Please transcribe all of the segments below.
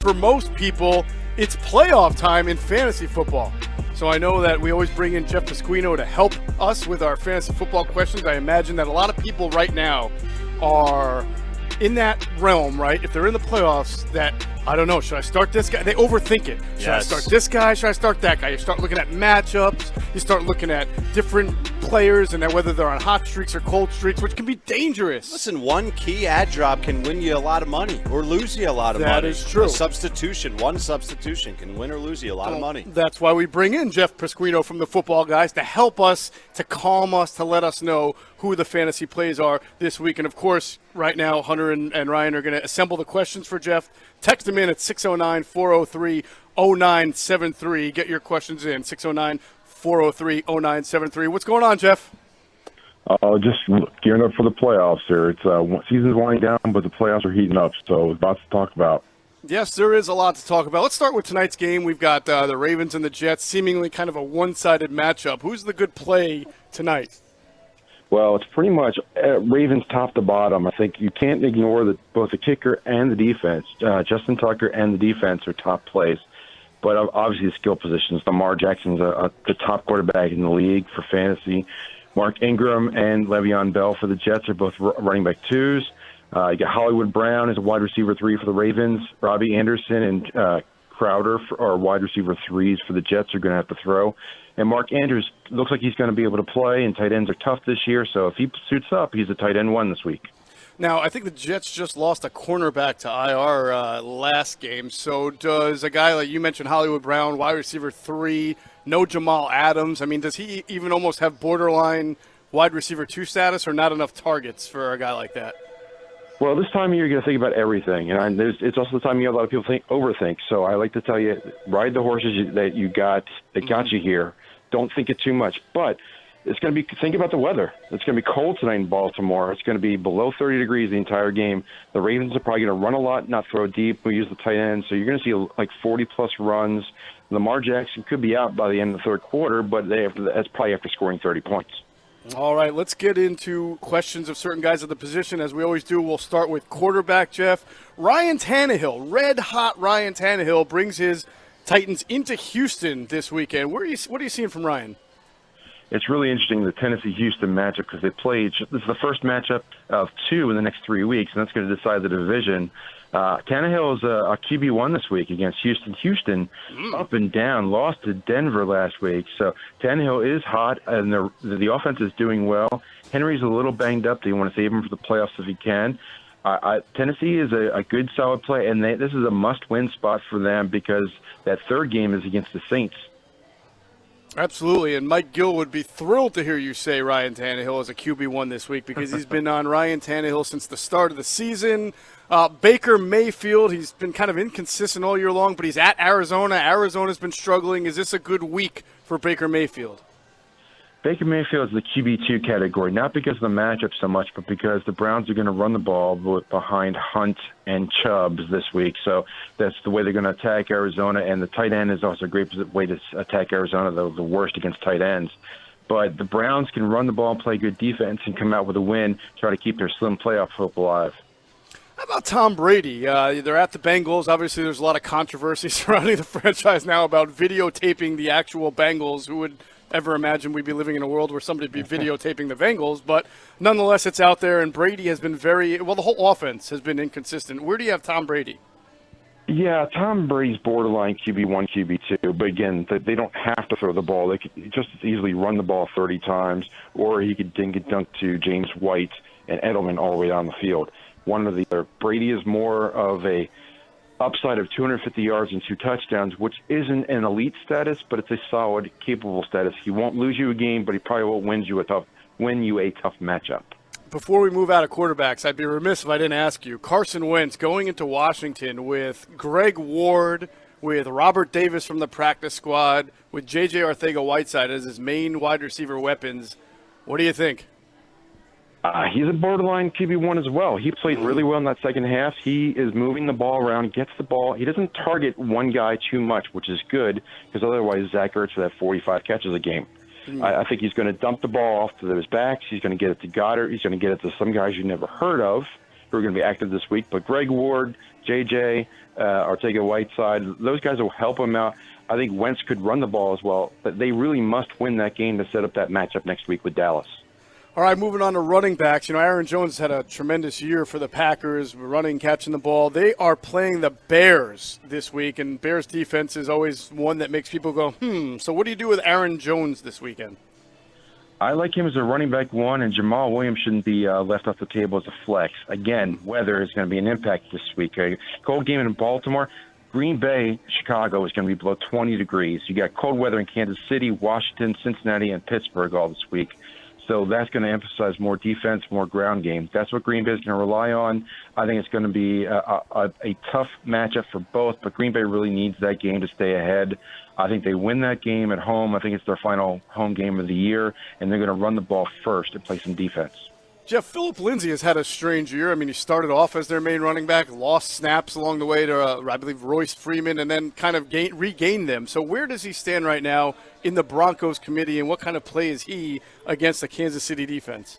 for most people, it's playoff time in fantasy football. So I know that we always bring in Jeff Pasquino to help us with our fantasy football questions. I imagine that a lot of people right now are in that realm, right? If they're in the playoffs, that, I don't know, should I start this guy? They overthink it. Should I start this guy? Should I start that guy? You start looking at matchups. You start looking at different players and whether they're on hot streaks or cold streaks, which can be dangerous. Listen, one key ad drop can win you a lot of money or lose you a lot of money. That is true. One substitution can win or lose you a lot of money. That's why we bring in Jeff Pasquino from the Football Guys to help us, to calm us, to let us know who the fantasy plays are this week. And, of course, right now, Hunter and Ryan are going to assemble the questions for Jeff. Text them in at 609-403-0973. Get your questions in, 609-403-0973. What's going on, Jeff? Just gearing up for the playoffs here. It's season's winding down, but the playoffs are heating up, so lots to talk about. Yes, there is a lot to talk about. Let's start with tonight's game. We've got the Ravens and the Jets, seemingly kind of a one-sided matchup. Who's the good play tonight? Well, it's pretty much Ravens top to bottom. I think you can't ignore both the kicker and the defense. Justin Tucker and the defense are top plays. But obviously the skill positions. Lamar Jackson's the top quarterback in the league for fantasy. Mark Ingram and Le'Veon Bell for the Jets are both running back twos. You got Hollywood Brown as a wide receiver 3 for the Ravens. Robbie Anderson and Crowder are wide receiver 3s for the Jets are going to have to throw. And Mark Andrews looks like he's going to be able to play, and tight ends are tough this year. So if he suits up, he's a tight end 1 this week. Now, I think the Jets just lost a cornerback to IR last game. So does a guy like you mentioned, Hollywood Brown, wide receiver 3, no Jamal Adams? I mean, does he even almost have borderline wide receiver 2 status or not enough targets for a guy like that? Well, this time of year, you're going to think about everything. And it's also the time of year a lot of people overthink. So I like to tell you, ride the horses that got you here. Don't think it too much. But it's going to be, think about the weather. It's going to be cold tonight in Baltimore. It's going to be below 30 degrees the entire game. The Ravens are probably going to run a lot, not throw deep. We use the tight end. So you're going to see like 40-plus runs. Lamar Jackson could be out by the end of the third quarter, but that's probably after scoring 30 points. All right, let's get into questions of certain guys at the position. As we always do, we'll start with quarterback, Jeff. Ryan Tannehill, red-hot Ryan Tannehill, brings his Titans into Houston this weekend. What are you seeing from Ryan? It's really interesting, the Tennessee-Houston matchup, because they played – this is the first matchup of 2 in the next 3 weeks, and that's going to decide the division. Tannehill is a QB1 this week against Houston. Houston up and down, lost to Denver last week. So Tannehill is hot, and the offense is doing well. Henry's a little banged up. They want to save him for the playoffs if he can. Tennessee is a good, solid play, and this is a must-win spot for them because that third game is against the Saints. Absolutely, and Mike Gill would be thrilled to hear you say Ryan Tannehill is a QB1 this week because he's been on Ryan Tannehill since the start of the season. Baker Mayfield, he's been kind of inconsistent all year long, but he's at Arizona. Arizona's been struggling. Is this a good week for Baker Mayfield? Baker Mayfield is the QB2 category, not because of the matchup so much, but because the Browns are going to run the ball behind Hunt and Chubb this week. So that's the way they're going to attack Arizona, and the tight end is also a great way to attack Arizona, though the worst against tight ends. But the Browns can run the ball and play good defense and come out with a win, try to keep their slim playoff hope alive. How about Tom Brady? They're at the Bengals. Obviously, there's a lot of controversy surrounding the franchise now about videotaping the actual Bengals. Who would ever imagine we'd be living in a world where somebody would be videotaping the Bengals? But nonetheless, it's out there, and Brady has been the whole offense has been inconsistent. Where do you have Tom Brady? Yeah, Tom Brady's borderline QB1, QB2, but again, they don't have to throw the ball. They could just as easily run the ball 30 times, or he could dink and dunk to James White and Edelman all the way down the field. One or the other. Brady is more of a upside of 250 yards and 2 touchdowns, which isn't an elite status, but it's a solid, capable status. He won't lose you a game, but he probably won't win you a tough matchup. Before we move out of quarterbacks, I'd be remiss if I didn't ask you. Carson Wentz going into Washington with Greg Ward, with Robert Davis from the practice squad, with J.J. Arcega-Whiteside as his main wide receiver weapons. What do you think? He's a borderline QB1 as well. He played really well in that second half. He is moving the ball around, gets the ball. He doesn't target one guy too much, which is good, because otherwise Zach Ertz would have 45 catches a game. I think he's going to dump the ball off to his backs. He's going to get it to Goddard. He's going to get it to some guys you never heard of, who are going to be active this week. But Greg Ward, J.J., Ortega-Whiteside, those guys will help him out. I think Wentz could run the ball as well, but they really must win that game to set up that matchup next week with Dallas. All right, moving on to running backs. Aaron Jones had a tremendous year for the Packers, running, catching the ball. They are playing the Bears this week, and Bears defense is always one that makes people go, So what do you do with Aaron Jones this weekend? I like him as a running back one, and Jamal Williams shouldn't be left off the table as a flex. Again, weather is going to be an impact this week. Cold game in Baltimore. Green Bay, Chicago is going to be below 20 degrees. You got cold weather in Kansas City, Washington, Cincinnati, and Pittsburgh all this week. So that's going to emphasize more defense, more ground game. That's what Green Bay is going to rely on. I think it's going to be a tough matchup for both, but Green Bay really needs that game to stay ahead. I think they win that game at home. I think it's their final home game of the year, and they're going to run the ball first and play some defense. Jeff, Phillip Lindsay has had a strange year. He started off as their main running back, lost snaps along the way to, I believe, Royce Freeman, and then kind of regained them. So where does he stand right now in the Broncos committee, and what kind of play is he against the Kansas City defense?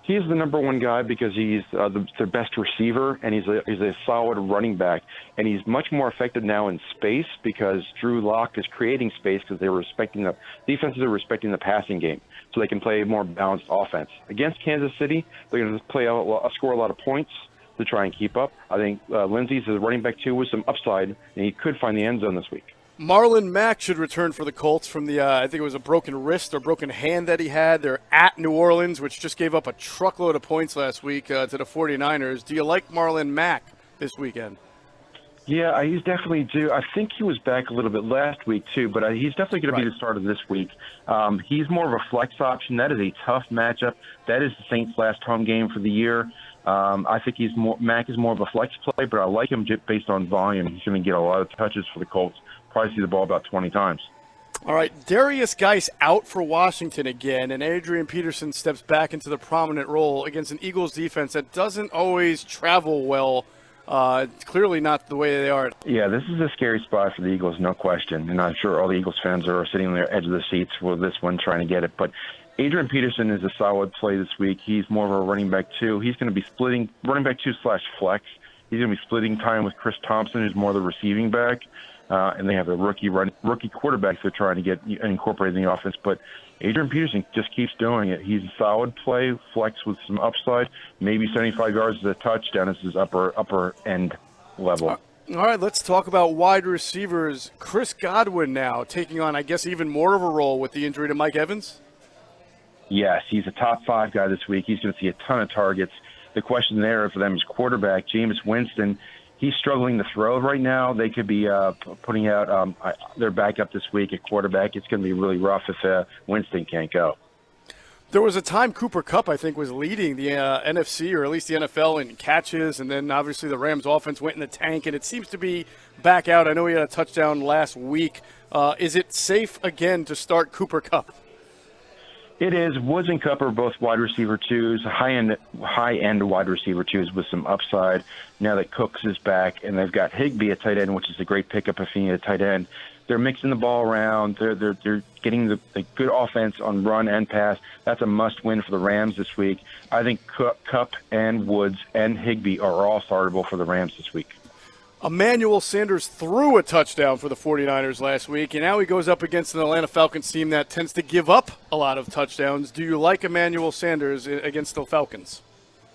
He's the number one guy because he's their best receiver, and he's a solid running back. And he's much more effective now in space because Drew Lock is creating space because defenses are respecting the passing game, so they can play a more balanced offense. Against Kansas City, they're going to score a lot of points to try and keep up. I think Lindsay's a running back too with some upside, and he could find the end zone this week. Marlin Mack should return for the Colts from the, I think it was a broken wrist or broken hand that he had. They're at New Orleans, which just gave up a truckload of points last week to the 49ers. Do you like Marlin Mack this weekend? Yeah, he's definitely due. I think he was back a little bit last week too, but he's definitely going to be the starter this week. He's more of a flex option. That is a tough matchup. That is the Saints' last home game for the year. I think Mack is more of a flex play, but I like him based on volume. He's going to get a lot of touches for the Colts. Probably see the ball about 20 times. All right, Darius Geis out for Washington again, and Adrian Peterson steps back into the prominent role against an Eagles defense that doesn't always travel well. Clearly not the way they are. Yeah, this is a scary spot for the Eagles, no question. And I'm sure all the Eagles fans are sitting on their edge of the seats with this one trying to get it. But Adrian Peterson is a solid play this week. He's more of a running back two. He's going to be splitting running back two/flex. He's going to be splitting time with Chris Thompson, who's more the receiving back. And they have a rookie quarterback they're trying to get incorporated in the offense. But Adrian Peterson just keeps doing it. He's a solid play, flex with some upside. Maybe 75 yards is a touchdown. This is upper end level. All right, let's talk about wide receivers. Chris Godwin now taking on, I guess, even more of a role with the injury to Mike Evans. Yes, he's a top 5 guy this week. He's going to see a ton of targets. The question there for them is quarterback, Jameis Winston. He's struggling to throw right now. They could be putting out their backup this week at quarterback. It's going to be really rough if Winston can't go. There was a time Cooper Kupp, I think, was leading the NFC or at least the NFL in catches, and then obviously the Rams offense went in the tank, and it seems to be back out. I know he had a touchdown last week. Is it safe again to start Cooper Kupp? It is. Woods and Kupp are both wide receiver twos, high-end wide receiver twos with some upside. Now that Cooks is back, and they've got Higbee at tight end, which is a great pickup if you need a tight end. They're mixing the ball around. They're getting the good offense on run and pass. That's a must-win for the Rams this week. I think Kupp and Woods and Higbee are all startable for the Rams this week. Emmanuel Sanders threw a touchdown for the 49ers last week, and now he goes up against an Atlanta Falcons team that tends to give up a lot of touchdowns. Do you like Emmanuel Sanders against the Falcons?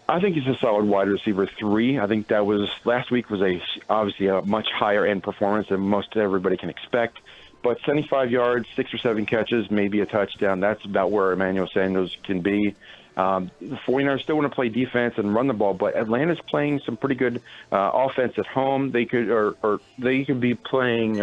I think he's a solid wide receiver 3. I think that was last week was obviously a much higher end performance than most everybody can expect. But 75 yards, 6 or 7 catches, maybe a touchdown. That's about where Emmanuel Sanders can be. The 49ers still want to play defense and run the ball, but Atlanta's playing some pretty good offense at home. They could they could be playing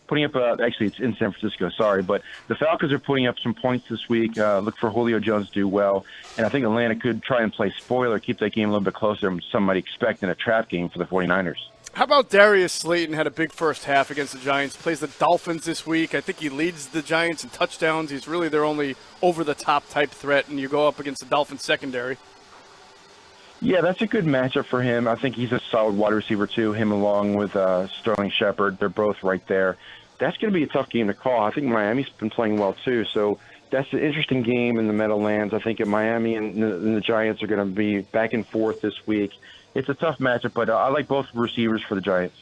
putting up actually it's in San Francisco, sorry, but the Falcons are putting up some points this week. Look for Julio Jones to do well, and I think Atlanta could try and play spoiler, keep that game a little bit closer than some might expect in a trap game for the 49ers. How about Darius Slay? Had a big first half against the Giants, plays the Dolphins this week. I think he leads the Giants in touchdowns. He's really their only over-the-top type threat, and you go up against the Dolphins secondary. Yeah, that's a good matchup for him. I think he's a solid wide receiver too, him along with Sterling Shepard. They're both right there. That's going to be a tough game to call. I think Miami's been playing well too, so that's an interesting game in the Meadowlands. I think Miami and the Giants are going to be back and forth this week. it's a tough matchup, but I like both receivers for the Giants.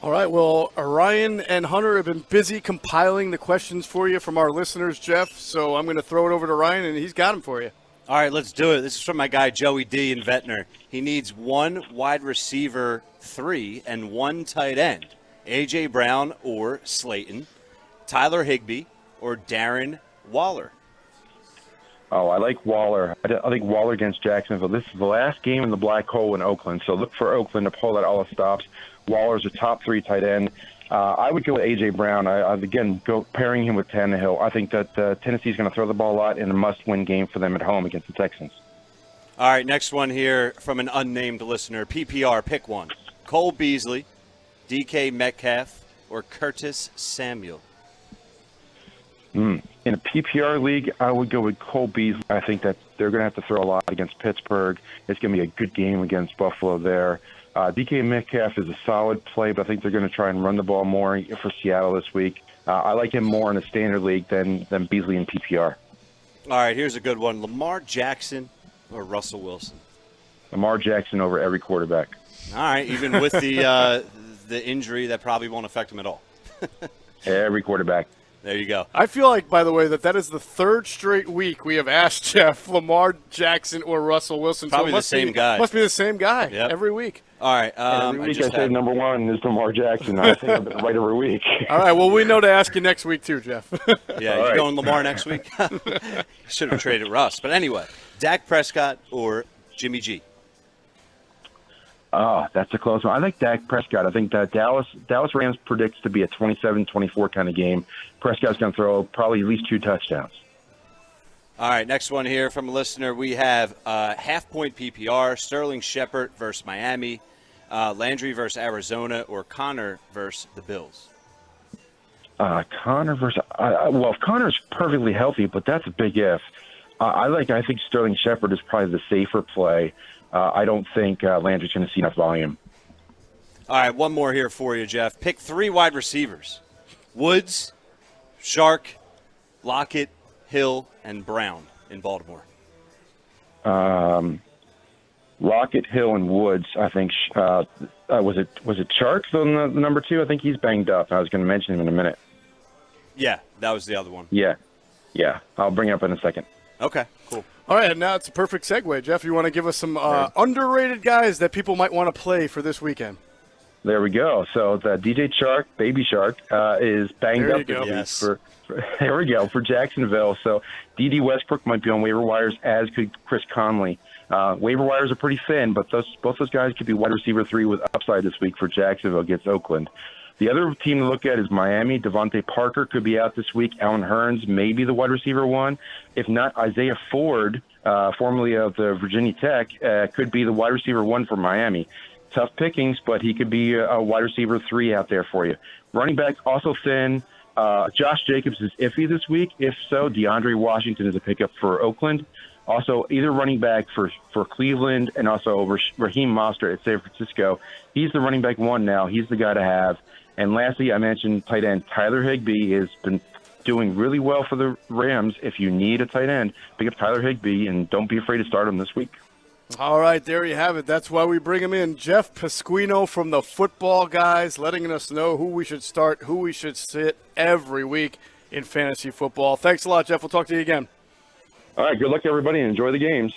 All right, well, Ryan and Hunter have been busy compiling the questions for you from our listeners, Jeff, so I'm going to throw it over to Ryan, and he's got them for you. All right, let's do it. This is from my guy Joey D. in Ventnor. He needs one wide receiver 3 and one tight end. A.J. Brown or Slayton, Tyler Higbee or Darren Waller. Oh, I like Waller. I think Waller against Jacksonville. This is the last game in the black hole in Oakland, so look for Oakland to pull out all the stops. Waller's a top 3 tight end. I would go with A.J. Brown. I'd again go pairing him with Tannehill. I think that Tennessee's going to throw the ball a lot in a must-win game for them at home against the Texans. All right, next one here from an unnamed listener. PPR, pick one. Cole Beasley, DK Metcalf, or Curtis Samuel? In a PPR league, I would go with Cole Beasley. I think that they're going to have to throw a lot against Pittsburgh. It's going to be a good game against Buffalo there. DK Metcalf is a solid play, but I think they're going to try and run the ball more for Seattle this week. I like him more in a standard league than Beasley in PPR. All right, here's a good one. Lamar Jackson or Russell Wilson? Lamar Jackson over every quarterback. All right, even with the injury, that probably won't affect him at all. Every quarterback. There you go. I feel like, by the way, that is the third straight week we have asked Jeff Lamar Jackson or Russell Wilson. Probably the same guy. Must be the same guy every week. All right. Every week I say number one is Lamar Jackson. I think I've been right every week. All right. Well, we know to ask you next week too, Jeff. Yeah, you're going Lamar next week? Should have traded Russ. But anyway, Dak Prescott or Jimmy G? Oh, that's a close one. I like Dak Prescott. I think that Dallas Rams predicts to be a 27-24 kind of game. Prescott's going to throw probably at least 2 touchdowns. All right, next one here from a listener. We have half-point PPR, Sterling Shepard versus Miami, Landry versus Arizona, or Connor versus the Bills. Connor versus if Connor's perfectly healthy, but that's a big if. I think Sterling Shepard is probably the safer play. I don't think Landry's going to see enough volume. All right, one more here for you, Jeff. Pick 3 wide receivers: Woods, Shark, Lockett, Hill, and Brown in Baltimore. Lockett, Hill, and Woods. I think was it Sharks on the number 2? I think he's banged up. I was going to mention him in a minute. Yeah, that was the other one. Yeah. I'll bring it up in a second. Okay, cool. All right, now it's a perfect segue. Jeff, you want to give us some underrated guys that people might want to play for this weekend? There we go. So the DJ Shark, Baby Shark, is banged up this week there we go, for Jacksonville. So D.D. Westbrook might be on waiver wires, as could Chris Conley. Waiver wires are pretty thin, but both those guys could be wide receiver 3 with upside this week for Jacksonville against Oakland. The other team to look at is Miami. Devontae Parker could be out this week. Allen Hurns may be the wide receiver 1. If not, Isaiah Ford, formerly of the Virginia Tech, could be the wide receiver 1 for Miami. Tough pickings, but he could be a wide receiver 3 out there for you. Running back also thin. Josh Jacobs is iffy this week. If so, DeAndre Washington is a pickup for Oakland. Also, either running back for Cleveland and also Raheem Mostert at San Francisco. He's the running back 1 now. He's the guy to have. And lastly, I mentioned tight end Tyler Higbee has been doing really well for the Rams. If you need a tight end, pick up Tyler Higbee, and don't be afraid to start him this week. All right, there you have it. That's why we bring him in. Jeff Pasquino from the Football Guys, letting us know who we should start, who we should sit every week in fantasy football. Thanks a lot, Jeff. We'll talk to you again. All right, good luck, everybody, and enjoy the games.